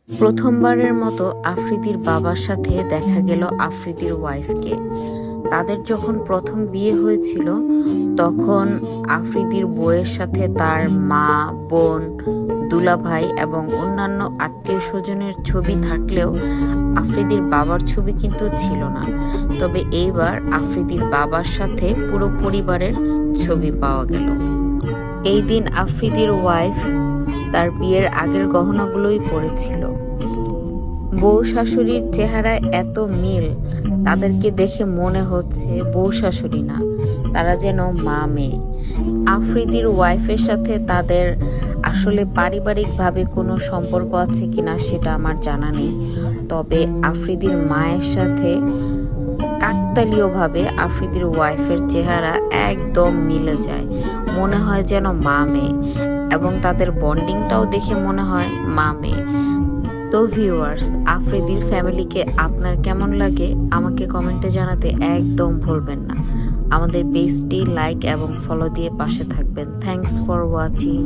প্রথমবারের মতো আফ্রিদির বাবার সাথে দেখা গেল আফ্রিদির ওয়াইফকে। তাদের যখন প্রথম বিয়ে হয়েছিল তখন আফ্রিদির বউয়ের সাথে তার মা, বোন, দুলাভাই এবং অন্যান্য আত্মীয় স্বজনের ছবি থাকলেও আফ্রিদির বাবার ছবি কিন্তু ছিল না। তবে এইবার আফ্রিদির বাবার সাথে পুরো পরিবারের ছবি পাওয়া গেল। এই দিন আফ্রিদির ওয়াইফ তার বিয়ের আগের গহনাগুলোই পরেছিল। বউ শাশুড়ির চেহারায় এত মিল, তাদেরকে দেখে মনে হচ্ছে বউ শাশুড়ি না, তারা যেন মা মেয়ে। আফ্রিদির ওয়াইফের সাথে তাদের আসলে পারিবারিকভাবে কোনো সম্পর্ক আছে কিনা সেটা আমার জানা নেই, তবে আফ্রিদির মায়ের সাথে কাকতালীয়ভাবে আফ্রিদির ওয়াইফের চেহারা একদম মিলে যায়, মনে হয় যেন মা মেয়ে, এবং তাদের বন্ডিংটাও দেখে মনে হয় মা মেয়ে। তো ভিউয়ার্স, আফ্রিদির ফ্যামিলিকে আপনার কেমন লাগে আমাকে কমেন্টে জানাতে একদম ভুলবেন না। আমাদের পেজটি লাইক এবং ফলো দিয়ে পাশে থাকবেন। Thanks for watching.